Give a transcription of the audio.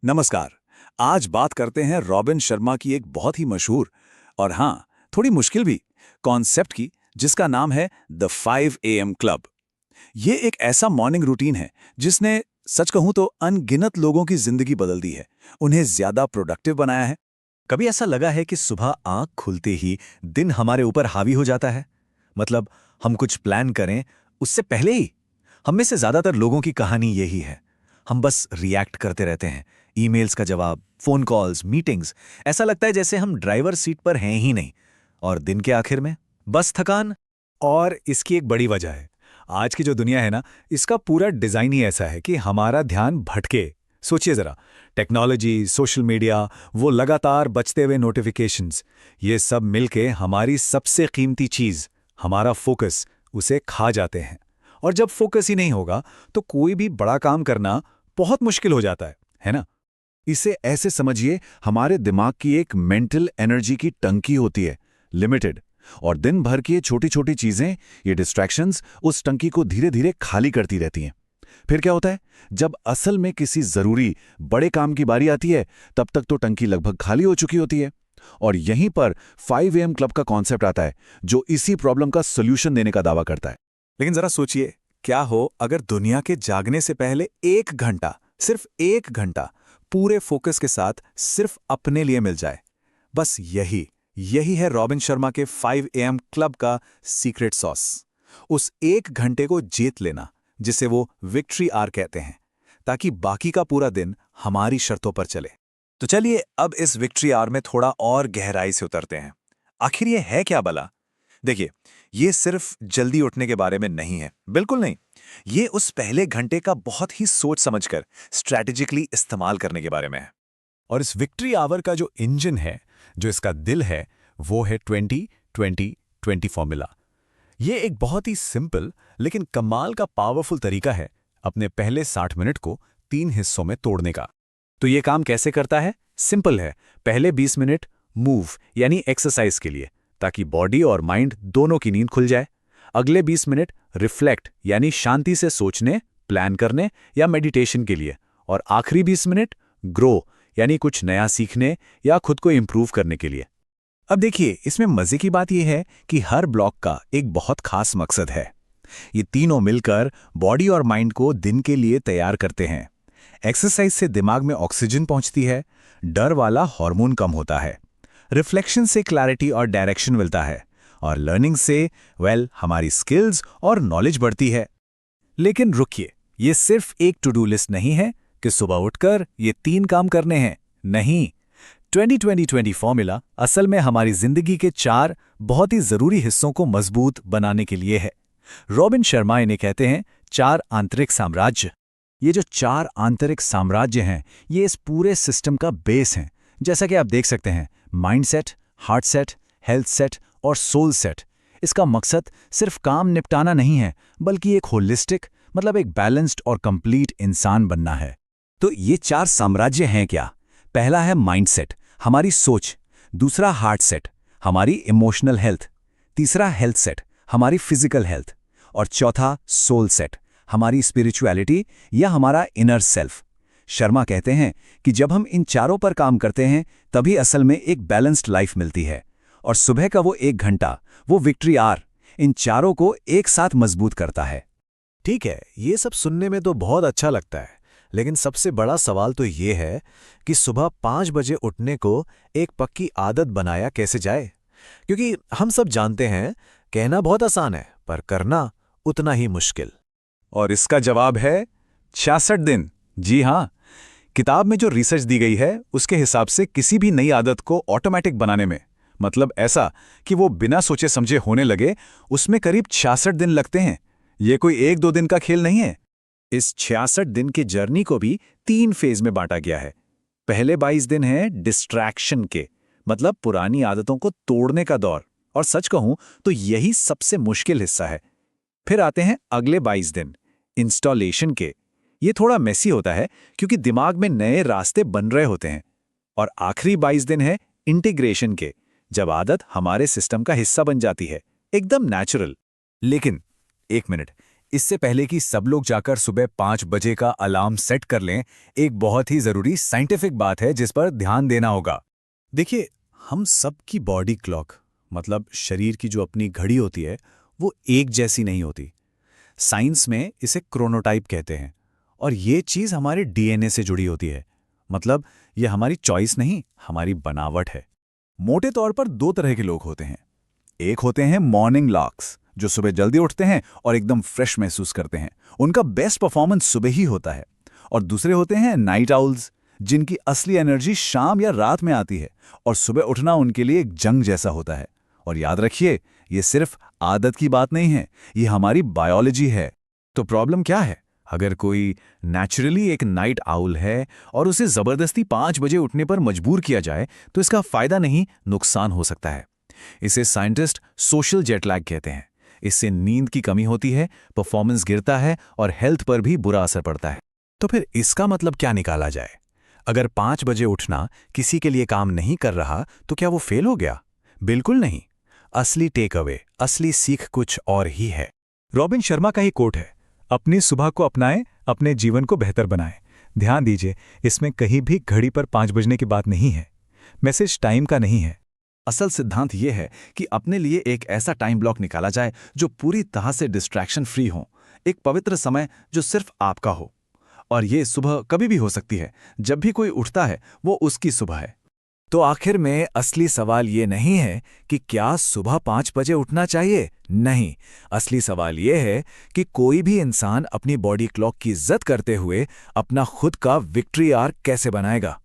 नमस्कार। आज बात करते हैं रॉबिन शर्मा की एक बहुत ही मशहूर और हाँ, थोड़ी मुश्किल भी कॉन्सेप्ट की, जिसका नाम है द 5 AM क्लब। ये एक ऐसा मॉर्निंग रूटीन है जिसने, सच कहूं तो, अनगिनत लोगों की जिंदगी बदल दी है, उन्हें ज्यादा प्रोडक्टिव बनाया है। कभी ऐसा लगा है कि सुबह आंख खुलते ही दिन हमारे ऊपर हावी हो जाता है? मतलब हम कुछ प्लान करें उससे पहले ही। हम में से ज्यादातर लोगों की कहानी यही है। हम बस रिएक्ट करते रहते हैं। ईमेल्स का जवाब, फोन कॉल्स, मीटिंग्स। ऐसा लगता है जैसे हम ड्राइवर सीट पर हैं ही नहीं। और दिन के आखिर में बस थकान। और इसकी एक बड़ी वजह है, आज की जो दुनिया है ना, इसका पूरा डिजाइन ही ऐसा है कि हमारा ध्यान भटके। सोचिए जरा, टेक्नोलॉजी, सोशल मीडिया, वो लगातार बजते हुए नोटिफिकेशंस, ये सब मिलके हमारी सबसे कीमती चीज, हमारा फोकस, उसे खा जाते हैं। और जब फोकस ही नहीं होगा तो कोई भी बड़ा काम करना बहुत मुश्किल हो जाता है ना? इसे ऐसे समझिए, हमारे दिमाग की एक मेंटल एनर्जी की टंकी होती है, लिमिटेड। और दिन भर की ये छोटी छोटी चीजें, ये डिस्ट्रैक्शंस उस टंकी को धीरे धीरे खाली करती रहती हैं। फिर क्या होता है, जब असल में किसी जरूरी बड़े काम की बारी आती है, तब तक तो टंकी लगभग खाली हो चुकी होती है। और यहीं पर 5 AM क्लब का कॉन्सेप्ट आता है, जो इसी प्रॉब्लम का सोल्यूशन देने का दावा करता है। लेकिन जरा सोचिए, क्या हो अगर दुनिया के जागने से पहले 1 घंटा, सिर्फ 1 घंटा पूरे फोकस के साथ सिर्फ अपने लिए मिल जाए। बस यही यही है रॉबिन शर्मा के 5 AM क्लब का सीक्रेट सॉस। उस 1 घंटे को जीत लेना, जिसे वो विक्ट्री आवर कहते हैं, ताकि बाकी का पूरा दिन हमारी शर्तों पर चले। तो चलिए अब इस विक्ट्री आवर में थोड़ा और गहराई से उतरते हैं। आखिर ये है क्या भला? देखिए, ये सिर्फ जल्दी उठने के बारे में नहीं है, बिल्कुल नहीं। ये उस पहले घंटे का बहुत ही सोच समझकर स्ट्रैटेजिकली इस्तेमाल करने के बारे में है। और इस विक्ट्री आवर का जो इंजन है, जो इसका दिल है, वो है 20-20-20 फॉर्मूला। ये एक बहुत ही सिंपल लेकिन कमाल का पावरफुल तरीका है अपने पहले 60 मिनट को 3 हिस्सों में तोड़ने का। तो ये काम कैसे करता है? सिंपल है। पहले 20 मिनट मूव यानी एक्सरसाइज के लिए, ताकि बॉडी और माइंड दोनों की नींद खुल जाए। अगले 20 मिनट रिफ्लेक्ट यानी शांति से सोचने, प्लान करने या मेडिटेशन के लिए। और आखिरी 20 मिनट ग्रो यानी कुछ नया सीखने या खुद को इंप्रूव करने के लिए। अब देखिए, इसमें मजे की बात यह है कि हर ब्लॉक का एक बहुत खास मकसद है। ये तीनों मिलकर बॉडी और माइंड को दिन के लिए तैयार करते हैं। एक्सरसाइज से दिमाग में ऑक्सीजन पहुंचती है, डर वाला हार्मोन कम होता है, रिफ्लेक्शन से क्लैरिटी और डायरेक्शन मिलता है, और लर्निंग से हमारी स्किल्स और नॉलेज बढ़ती है। लेकिन रुकिए, ये सिर्फ एक टू डू लिस्ट नहीं है कि सुबह उठकर ये 3 काम करने हैं। नहीं, 20-20-20 फॉर्मूला असल में हमारी जिंदगी के 4 बहुत ही जरूरी हिस्सों को मजबूत बनाने के लिए है। रॉबिन शर्मा इन्हें कहते हैं 4 आंतरिक साम्राज्य। ये जो 4 आंतरिक साम्राज्य हैं, ये इस पूरे सिस्टम का बेस हैं। जैसा कि आप देख सकते हैं, mind set, heart set, health set और सोल सेट। इसका मकसद सिर्फ काम निपटाना नहीं है, बल्कि एक होलिस्टिक, मतलब एक बैलेंस्ड और कंप्लीट इंसान बनना है। तो ये 4 साम्राज्य हैं क्या? पहला है माइंड सेट, हमारी सोच। दूसरा हार्ट सेट, हमारी इमोशनल हेल्थ। तीसरा हेल्थ सेट, हमारी फिजिकल हेल्थ। और चौथा सोल सेट, हमारी स्पिरिचुअलिटी या हमारा इनर सेल्फ। शर्मा कहते हैं कि जब हम इन चारों पर काम करते हैं, तभी असल में एक बैलेंस्ड लाइफ मिलती है। और सुबह का वो 1 घंटा, वो विक्ट्री आवर, इन चारों को एक साथ मजबूत करता है। ठीक है, ये सब सुनने में तो बहुत अच्छा लगता है, लेकिन सबसे बड़ा सवाल तो ये है कि सुबह 5 बजे उठने को एक पक्की आदत बनाया कैसे जाए? क्योंकि हम सब जानते हैं, कहना बहुत आसान है, पर करना उतना ही मुश्किल। और इसका जवाब है 66 दिन। जी हाँ, किताब में जो रिसर्च दी गई है, उसके हिसाब से किसी भी नई आदत को ऑटोमेटिक बनाने में, मतलब ऐसा कि वो बिना सोचे समझे होने लगे, उसमें करीब 66 दिन लगते हैं। ये कोई 1-2 दिन का खेल नहीं है। इस 66 दिन की जर्नी को भी 3 फेज में बांटा गया है। पहले 22 दिन हैं डिस्ट्रैक्शन के, मतलब पुरानी आदतों को तोड़ने का दौर। और सच कहूं तो यही सबसे मुश्किल हिस्सा है। फिर आते हैं अगले 22 दिन इंस्टॉलेशन के। ये थोड़ा मेसी होता है, क्योंकि दिमाग में नए रास्ते बन रहे होते हैं। और आखिरी 22 दिन है इंटीग्रेशन के, जब आदत हमारे सिस्टम का हिस्सा बन जाती है, एकदम नेचुरल। लेकिन एक मिनट, इससे पहले कि सब लोग जाकर सुबह 5 बजे का अलार्म सेट कर लें, एक बहुत ही जरूरी साइंटिफिक बात है जिस पर ध्यान देना होगा। देखिए, हम सबकी बॉडी क्लॉक मतलब शरीर की जो अपनी घड़ी होती है वो एक जैसी नहीं होती। साइंस में इसे क्रोनोटाइप कहते हैं और ये चीज़ हमारे डीएनए से जुड़ी होती है। मतलब ये हमारी चॉइस नहीं, हमारी बनावट है। मोटे तौर पर 2 तरह के लोग होते हैं। एक होते हैं मॉर्निंग लार्क्स, जो सुबह जल्दी उठते हैं और एकदम फ्रेश महसूस करते हैं। उनका बेस्ट परफॉर्मेंस सुबह ही होता है। और दूसरे होते हैं नाइट आउल्स, जिनकी असली एनर्जी शाम या रात में आती है और सुबह उठना उनके लिए एक जंग जैसा होता है। और याद रखिए, ये सिर्फ आदत की बात नहीं है, ये हमारी बायोलॉजी है। तो प्रॉब्लम क्या है? अगर कोई नेचुरली एक नाइट आउल है और उसे जबरदस्ती 5 बजे उठने पर मजबूर किया जाए तो इसका फायदा नहीं, नुकसान हो सकता है। इसे साइंटिस्ट सोशल जेटलैग कहते हैं। इससे नींद की कमी होती है, परफॉर्मेंस गिरता है और हेल्थ पर भी बुरा असर पड़ता है। तो फिर इसका मतलब क्या निकाला जाए? अगर 5 बजे उठना किसी के लिए काम नहीं कर रहा तो क्या वो फेल हो गया? बिल्कुल नहीं। असली टेक अवे, असली सीख कुछ और ही है। रॉबिन शर्मा का ही कोट है, अपनी सुबह को अपनाएं, अपने जीवन को बेहतर बनाएं। ध्यान दीजिए, इसमें कहीं भी घड़ी पर 5 बजने की बात नहीं है। मैसेज टाइम का नहीं है। असल सिद्धांत यह है कि अपने लिए एक ऐसा टाइम ब्लॉक निकाला जाए जो पूरी तरह से डिस्ट्रैक्शन फ्री हो, एक पवित्र समय जो सिर्फ आपका हो। और ये सुबह कभी भी हो सकती है, जब भी कोई उठता है वो उसकी सुबह है। तो आखिर में असली सवाल ये नहीं है कि क्या सुबह 5 बजे उठना चाहिए। नहीं, असली सवाल ये है कि कोई भी इंसान अपनी बॉडी क्लॉक की इज्जत करते हुए अपना खुद का विक्ट्री आर्क कैसे बनाएगा।